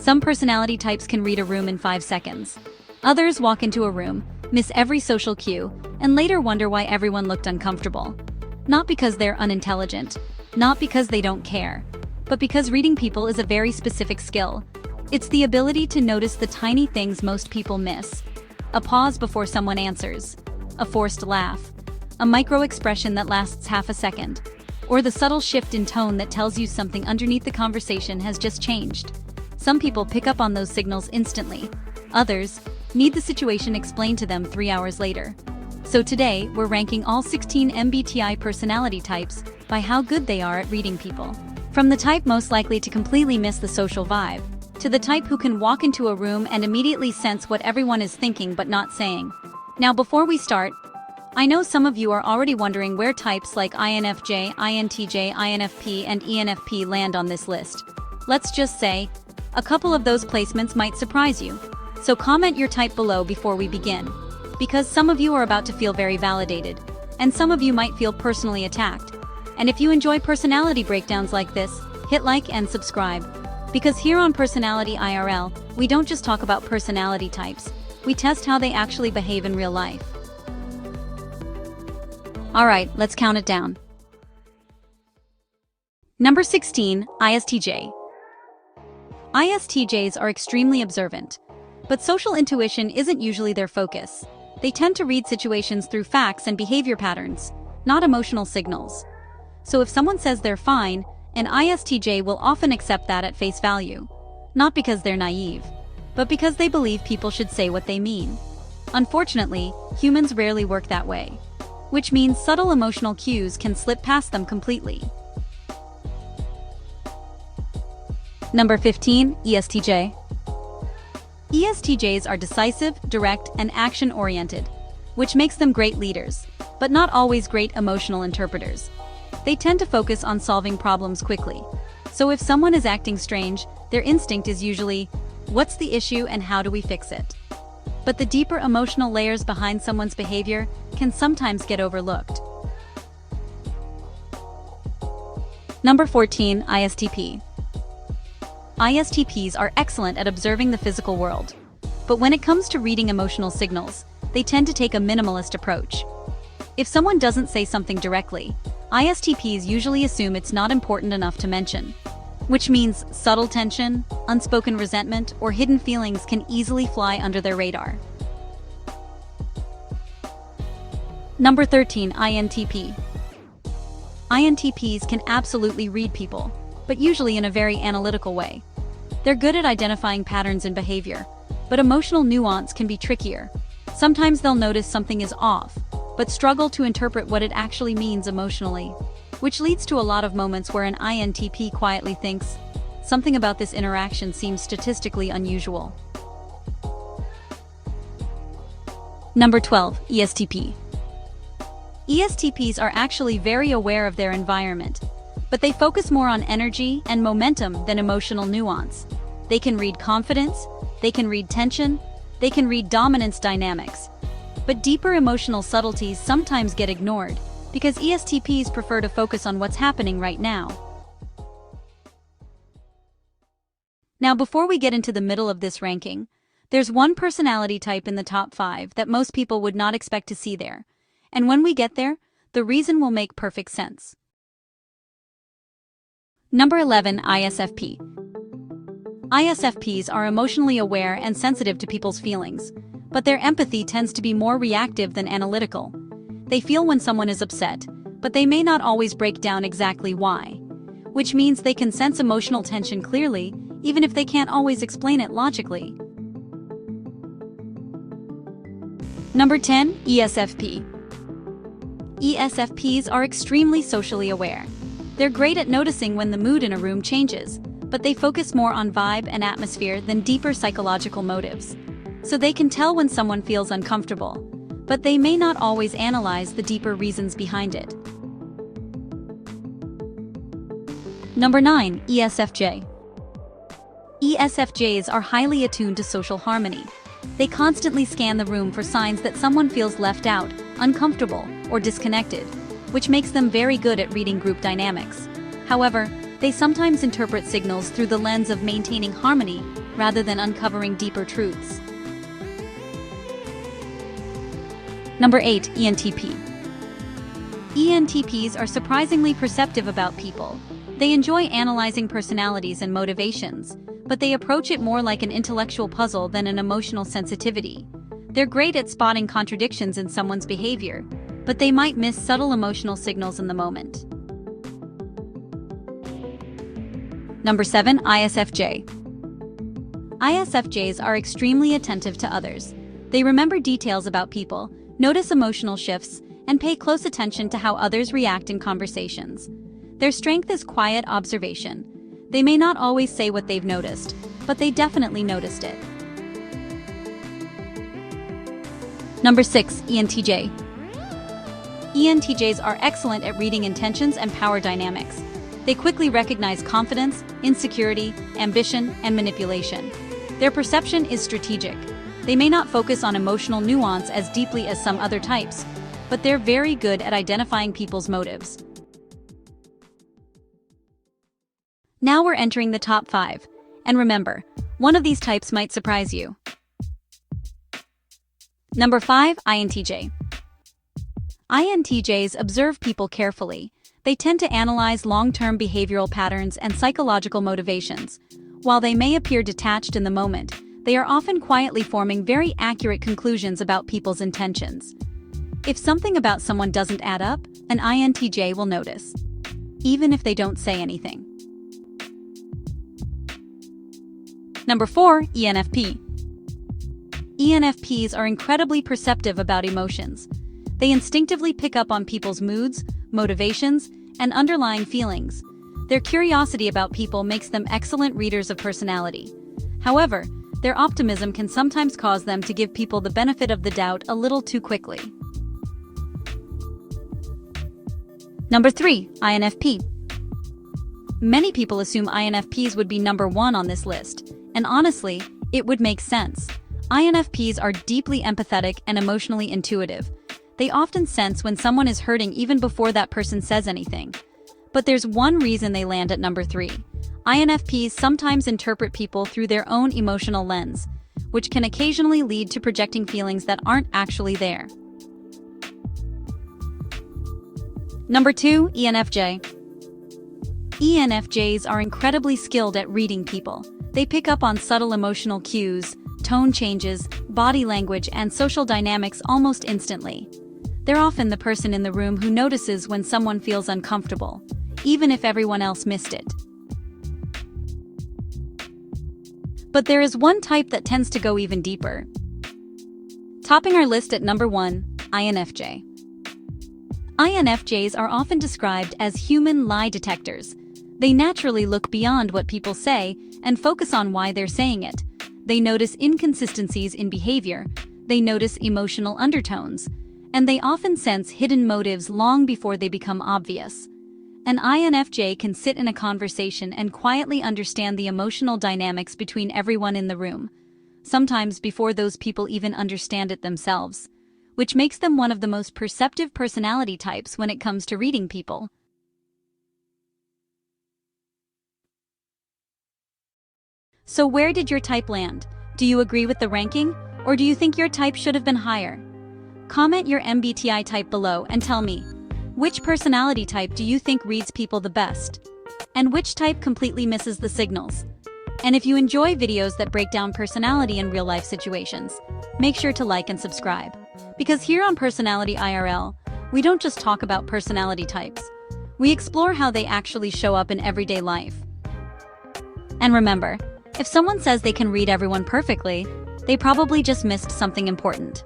Some personality types can read a room in 5 seconds. Others walk into a room, miss every social cue, and later wonder why everyone looked uncomfortable. Not because they're unintelligent, not because they don't care, but because reading people is a very specific skill. It's the ability to notice the tiny things most people miss. A pause before someone answers, a forced laugh, a micro-expression that lasts half a second, or the subtle shift in tone that tells you something underneath the conversation has just changed. Some people pick up on those signals instantly. Others need the situation explained to them 3 hours later. So today, we're ranking all 16 MBTI personality types by how good they are at reading people. From the type most likely to completely miss the social vibe, to the type who can walk into a room and immediately sense what everyone is thinking but not saying. Now before we start, I know some of you are already wondering where types like INFJ, INTJ, INFP, and ENFP land on this list. Let's just say, a couple of those placements might surprise you. So comment your type below before we begin. Because some of you are about to feel very validated, and some of you might feel personally attacked. And if you enjoy personality breakdowns like this, hit like and subscribe. Because here on Personality IRL, we don't just talk about personality types, we test how they actually behave in real life. Alright, let's count it down. Number 16, ISTJ. ISTJs are extremely observant, but social intuition isn't usually their focus. They tend to read situations through facts and behavior patterns, not emotional signals. So if someone says they're fine, an ISTJ will often accept that at face value. Not because they're naive, but because they believe people should say what they mean. Unfortunately, humans rarely work that way, which means subtle emotional cues can slip past them completely. Number 15, ESTJ. ESTJs are decisive, direct, and action-oriented, which makes them great leaders, but not always great emotional interpreters. They tend to focus on solving problems quickly. So if someone is acting strange, their instinct is usually, what's the issue and how do we fix it? But the deeper emotional layers behind someone's behavior can sometimes get overlooked. Number 14, ISTP. ISTPs are excellent at observing the physical world, but when it comes to reading emotional signals, they tend to take a minimalist approach. If someone doesn't say something directly, ISTPs usually assume it's not important enough to mention, which means subtle tension, unspoken resentment, or hidden feelings can easily fly under their radar. Number 13, INTP. INTPs can absolutely read people, but usually in a very analytical way. They're good at identifying patterns in behavior, but emotional nuance can be trickier. Sometimes they'll notice something is off, but struggle to interpret what it actually means emotionally, which leads to a lot of moments where an INTP quietly thinks, something about this interaction seems statistically unusual. Number 12, ESTP. ESTPs are actually very aware of their environment, but they focus more on energy and momentum than emotional nuance. They can read confidence, they can read tension, they can read dominance dynamics. But deeper emotional subtleties sometimes get ignored because ESTPs prefer to focus on what's happening right now. Now, before we get into the middle of this ranking, there's one personality type in the top 5 that most people would not expect to see there. And when we get there, the reason will make perfect sense. Number 11, ISFP. ISFPs are emotionally aware and sensitive to people's feelings, but their empathy tends to be more reactive than analytical. They feel when someone is upset, but they may not always break down exactly why, which means they can sense emotional tension clearly, even if they can't always explain it logically. Number 10, ESFP. ESFPs are extremely socially aware. They're great at noticing when the mood in a room changes, but they focus more on vibe and atmosphere than deeper psychological motives. So they can tell when someone feels uncomfortable, but they may not always analyze the deeper reasons behind it. Number 9, ESFJ. ESFJs are highly attuned to social harmony. They constantly scan the room for signs that someone feels left out, uncomfortable, or disconnected, which makes them very good at reading group dynamics. However, They sometimes interpret signals through the lens of maintaining harmony rather than uncovering deeper truths. Number 8. ENTP. ENTPs are surprisingly perceptive about people. They enjoy analyzing personalities and motivations, but they approach it more like an intellectual puzzle than an emotional sensitivity. They're great at spotting contradictions in someone's behavior, but they might miss subtle emotional signals in the moment. Number 7. ISFJ. ISFJs are extremely attentive to others. They remember details about people, notice emotional shifts, and pay close attention to how others react in conversations. Their strength is quiet observation. They may not always say what they've noticed, but they definitely noticed it. Number 6. ENTJ. ENTJs are excellent at reading intentions and power dynamics. They quickly recognize confidence, insecurity, ambition, and manipulation. Their perception is strategic. They may not focus on emotional nuance as deeply as some other types, but they're very good at identifying people's motives. Now we're entering the top 5. And remember, one of these types might surprise you. Number 5. INTJ. INTJs observe people carefully. They tend to analyze long-term behavioral patterns and psychological motivations. While they may appear detached in the moment, they are often quietly forming very accurate conclusions about people's intentions. If something about someone doesn't add up, an INTJ will notice, even if they don't say anything. Number 4. ENFP. ENFPs are incredibly perceptive about emotions. They instinctively pick up on people's moods, motivations, and underlying feelings. Their curiosity about people makes them excellent readers of personality. However, their optimism can sometimes cause them to give people the benefit of the doubt a little too quickly. Number 3. INFP. Many people assume INFPs would be number 1 on this list, and honestly, it would make sense. INFPs are deeply empathetic and emotionally intuitive. They often sense when someone is hurting even before that person says anything. But there's one reason they land at number 3. INFPs sometimes interpret people through their own emotional lens, which can occasionally lead to projecting feelings that aren't actually there. Number 2. ENFJ. ENFJs are incredibly skilled at reading people. They pick up on subtle emotional cues, tone changes, body language, and social dynamics almost instantly. They're often the person in the room who notices when someone feels uncomfortable, even if everyone else missed it. But there is one type that tends to go even deeper. Topping our list at number 1, INFJ. INFJs are often described as human lie detectors. They naturally look beyond what people say and focus on why they're saying it. They notice inconsistencies in behavior, they notice emotional undertones, and they often sense hidden motives long before they become obvious. An INFJ can sit in a conversation and quietly understand the emotional dynamics between everyone in the room, sometimes before those people even understand it themselves, which makes them one of the most perceptive personality types when it comes to reading people. So where did your type land? Do you agree with the ranking, or do you think your type should have been higher? Comment your MBTI type below and tell me, which personality type do you think reads people the best? And which type completely misses the signals? And if you enjoy videos that break down personality in real-life situations, make sure to like and subscribe. Because here on Personality IRL, we don't just talk about personality types. We explore how they actually show up in everyday life. And remember, if someone says they can read everyone perfectly, they probably just missed something important.